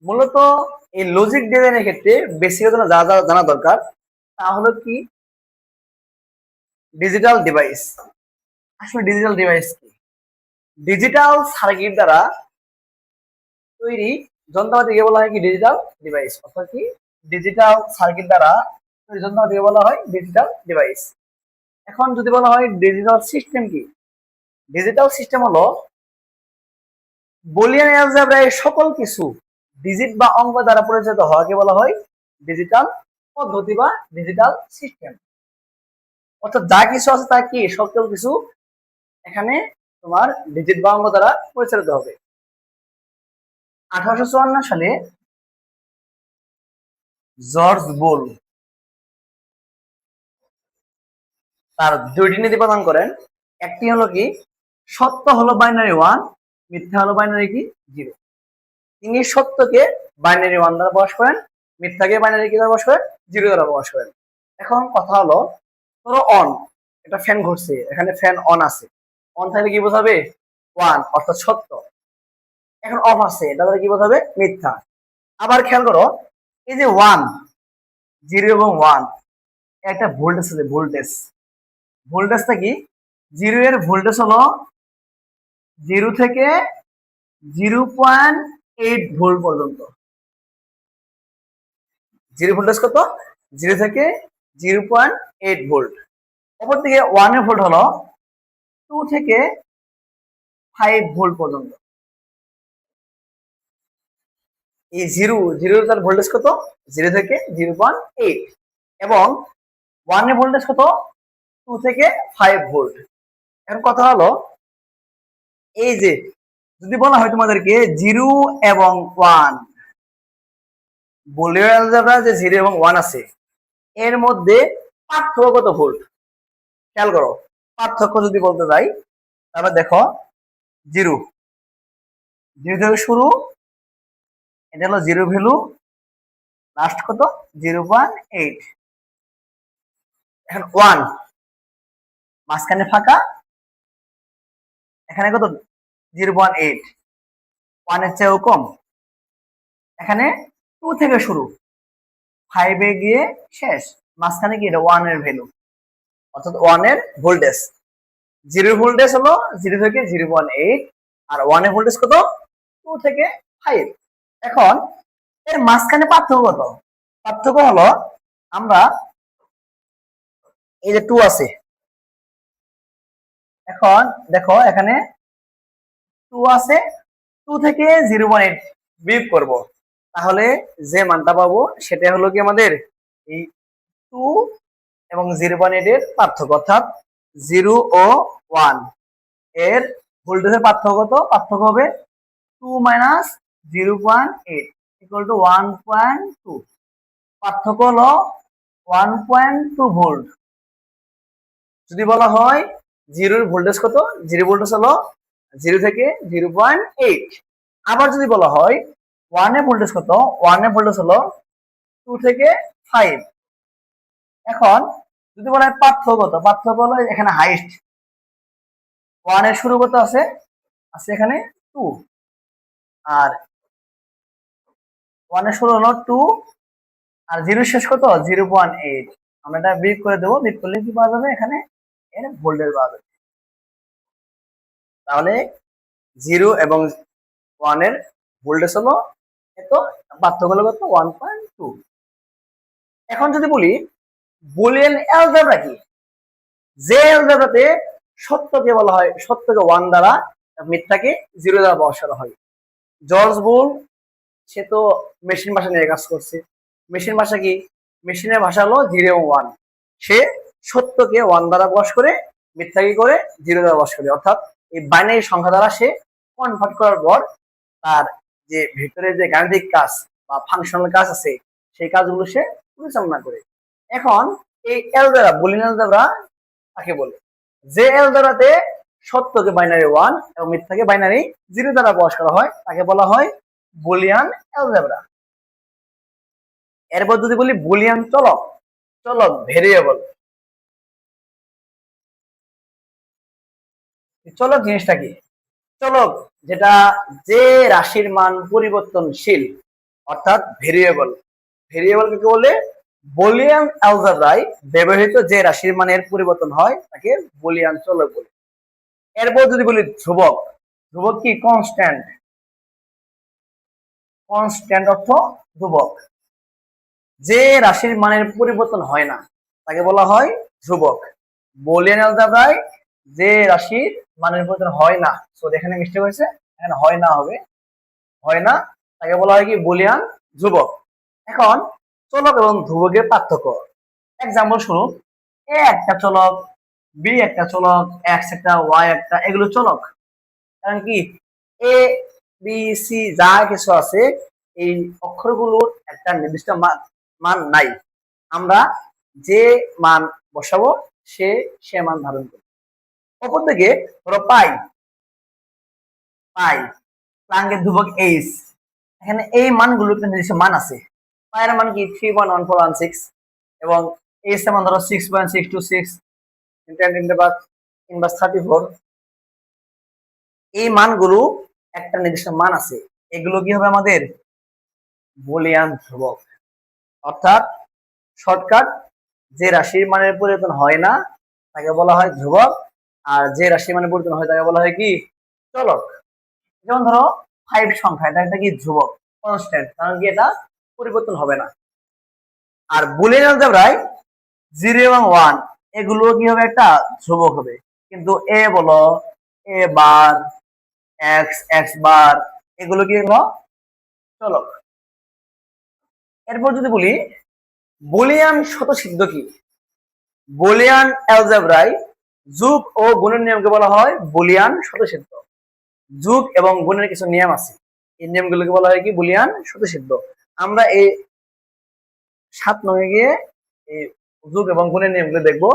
মূলত এই লজিক ডিজাইনের ক্ষেত্রে বেসিক যা যা জানা দরকার তা হলো কি ডিজিটাল ডিভাইস। আসলে ডিজিটাল ডিভাইস কি? ডিজিটাল সার্কিট দ্বারা তৈরি যন্ত্রপাতিকে বলা হয় কি ডিজিটাল ডিভাইস, অর্থাৎ কি ডিজিটাল সার্কিট দ্বারা তৈরি যন্ত্রপাতিকে বলা হয় ডিজিটাল ডিভাইস। এখন যদি বলা হয় ডিজিটাল সিস্টেম কি, ডিজিটাল সিস্টেম হলো বুলিয়ান অ্যালজেব্রায় সকল কিছু ডিজিট বা অঙ্ক দ্বারা পরিচালিত হওয়াকে বলা হয় ডিজিটাল পদ্ধতি বা ডিজিটাল সিস্টেম। অর্থাৎ যা কিছু আছে তা কি সকল কিছু এখানে তোমার ডিজিট বা অঙ্ক দ্বারা পরিচালিত হবে। 1854 সালে জর্জ বুল তার দুইটি নীতি প্রদান করেন। একটি হলো কি সত্য হলো বাইনারি 1, মিথ্যা হলো বাইনারি কি 0। তিনি সত্যকে বাইনারি 1 দ্বারা প্রকাশ করেন, মিথ্যাকে বাইনারি কি দ্বারা প্রকাশ করেন 0 দ্বারা প্রকাশ করেন। এখন কথা হলো ধরো অন, এটা ফ্যান ঘুরছে, এখানে ফ্যান অন আছে, অন থাকলে কি বোঝাবে 1 অর্থাৎ সত্য। এখন অফ আছে, এটা দ্বারা কি বোঝাবে মিথ্যা। আবার খেয়াল করো এই যে 1 0 এবং 1 একটা ভোল্টেজ আছে, ভোল্টেজটা কি 0 এর ভোল্টেজ হলো 0 থেকে 0.8 ভোল্ট পর্যন্ত। 0 ভোল্টেজ কত? 0 থেকে 0.8 ভোল্ট। অপরদিকে 1 এর ভোল্ট হলো 2 থেকে 5 ভোল্ট পর্যন্ত। এই 0 তার ভোল্টেজ কত? 0 থেকে 0.8 এবং 1 এর ভোল্টেজ কত? 2 থেকে 5 ভোল্ট। এখন কথা হলো এই যে যদি বলা হয় তোমাদেরকে 0 এবং 1 বুলিয়ান অ্যালজেব্রা যে 0 এবং 1 আছে এর মধ্যে পার্থক্য কত ভোল্ট? খেয়াল করো, পার্থক্য যদি বলতে যাই তাহলে দেখো 0 থেকে শুরু, এটা হলো 0 ভ্যালু, লাস্ট কত 0.8। এখন 1 মাঝখানে ফাঁকা, এখানে কত 0.8, 1 এর চেয়েও কম। এখানে 2 থেকে শুরু, 5 এ গিয়ে শেষ, মাঝখানে কি এটা 1 এর ভ্যালু, অর্থাৎ 1 এর ভোল্টেজ। 0 ভোল্টেজ হলো 0 থেকে 0.8 আর 1 এর ভোল্টেজ কত 2 থেকে 5। এখন এর মাঝখানে পার্থক্য কত? পার্থক্য হলো আমরা এই যে 2 আছে, এখন দেখো এখানে 2 আছে, 2 থেকে 0.8 বিয়োগ করব, তাহলে যে মানটা পাবো সেটা হলো কি আমাদের এই 2 এবং 0.8 এর পার্থক্য, অর্থাৎ 0 ও 1 এর ভোল্টেজের পার্থক্য কত? পার্থক্য হবে 2 মাইনাস 0.8 ইকুয়াল টু 1.2। পার্থক্য হলো 1.2 ভোল্ট। যদি বলা হয় 0 এর ভোল্টেজ কত? 0 ভোল্টেজ হলো 0 থেকে 0.8। আবার যদি বলা হয় 1 এর ভোল্টেজ কত? 1 এর ভোল্টেজ হলো 2 থেকে 5। এখন যদি বলা হয় পার্থক্য কত? পার্থক্য হলো এখানে হাইস্ট 1 এর শুরু কত আছে? আছে এখানে 2, আর 1 এর শুরু হলো 2 আর 0 শেষ কত 0.8। আমরা এটা বিয়োগ করে দেবো, বিয়োগ করলে কি পাওয়া যাবে? এখানে এর ভোল্টেজ পাওয়া যাবে। তাহলে 0 এবং 1 এর ভোল্টেজ হলো এত, পার্থক্য হলো কত 1.2। এখন যদি বলি বুলিয়ান অ্যালজেব্রা কি, যে অ্যালজেব্রাতে সত্যকে বলা হয় সত্যকে 1 দ্বারা, মিথ্যাকে 0 দ্বারা প্রকাশ করা হয়। জর্জ বুল সে তো মেশিন ভাষা নিয়ে কাজ করছে। মেশিন ভাষা কি? মেশিনের ভাষা হলো 0 এবং 1। সে সত্যকে 1 দ্বারা প্রকাশ করে, মিথ্যাকে করে 0 দ্বারা প্রকাশ করে, অর্থাৎ এই বাইনারি সংখ্যা দ্বারা সে কনভার্ট করার পর তার যে ভিতরে যে গাণিতিক কাজ বা ফাংশনাল কাজ আছে সেই কাজগুলো সে পরিচালনা করে। এখন এই অ্যালজেব্রা বুলিয়ান অ্যালজেব্রা কাকে বলে? যে অ্যালজেব্রাতে সত্যকে বাইনারি 1 এবং মিথ্যাকে বাইনারি 0 দ্বারা প্রকাশ করা হয় তাকে বলা হয় বুলিয়ান অ্যালজেব্রা। এরপর যদি বলি বুলিয়ান চলক, চলক ভেরিয়েবল, চলক জিনিসটা কি? চলক যেটা যে রাশির মান পরিবর্তনশীল, অর্থাৎ ভেরিয়েবল। ভেরিয়েবল কাকে বলে? বুলিয়ান অ্যালজেব্রায় ব্যবহৃত যে রাশির মানের পরিবর্তন হয় তাকে বুলিয়ান চলক বলে। এরপর যদি বলি ধ্রুবক, ধ্রুবক কি? কনস্ট্যান্ট। কনস্ট্যান্ট অর্থ ধ্রুবক। যে রাশির মানের পরিবর্তন হয় না তাকে বলা হয় ধ্রুবক। বুলিয়ান অ্যালজেব্রায় যে রাশির মানের পরিবর্তন হয় না, সো এখানে মিস্টেক হয়েছে, এখানে হয় না হবে, হয় না, তাকে বলা হয় কি? বুলিয়ান ধ্রুবক। এখন চলক এবং ধ্রুবকের পার্থক্য এক্সাম্পল শুনুন। এ একটা চলক, বি একটা চলক, এক্স একটা, ওয়াই একটা, এগুলো চলক। কারণ কি? এ বি সি যা কিছু আছে এই অক্ষরগুলোর একটা নির্দিষ্ট মান নাই। আমরা যে মান বসাবো সে মান ধারণ করি। অপরদিকে ধরো পাই, পাই প্লাঙ্কের ধ্রুবক এইচ, এখানে এই মানগুলো একটা নির্দিষ্ট মান আছে। পায়ের মান কি? 3.1416 এবং এইচ এর মান ধরো 6.626 ইনভার্স 34। এই মানগুলো একটা নির্দিষ্ট মান আছে, এগুলো কি হবে? আমাদের বুলিয়ান ধ্রুবক। অর্থাৎ শর্টকাট, যে রাশির মানের পরিবর্তন হয় না তাকে বলা হয় ধ্রুবক, আর যে রাশির মানের পরিবর্তন হয় তাকে বলা হয় কি? চলক। যেমন ধরো 5 সংখ্যা, এটা কি? ধ্রুবক, কনস্ট্যান্ট, কারণ কি? এটা পরিবর্তন হবে না। আর বুলিয়ান অ্যালজেব্রায় 0 এবং 1 এগুলো কি হবে? একটা ধ্রুবক হবে। কিন্তু এ বলো, এ বার, এক্স, এক্স বার, এগুলো কি হলো? চলক। এরপর যদি বলি বুলিয়ান স্বতঃসিদ্ধ কি? বুলিয়ান অ্যালজেব্রায় যোগ ও গুণের নিয়মকে বলা হয় বুলিয়ান স্বতঃসিদ্ধ। যোগ এবং গুণের কিছু নিয়ম আছে, এই নিয়মগুলোকে বলা হয় কি? বুলিয়ান স্বতঃসিদ্ধ। আমরা এই 7 নং গিয়ে এই যোগ এবং গুণের নিয়মগুলো দেখবো।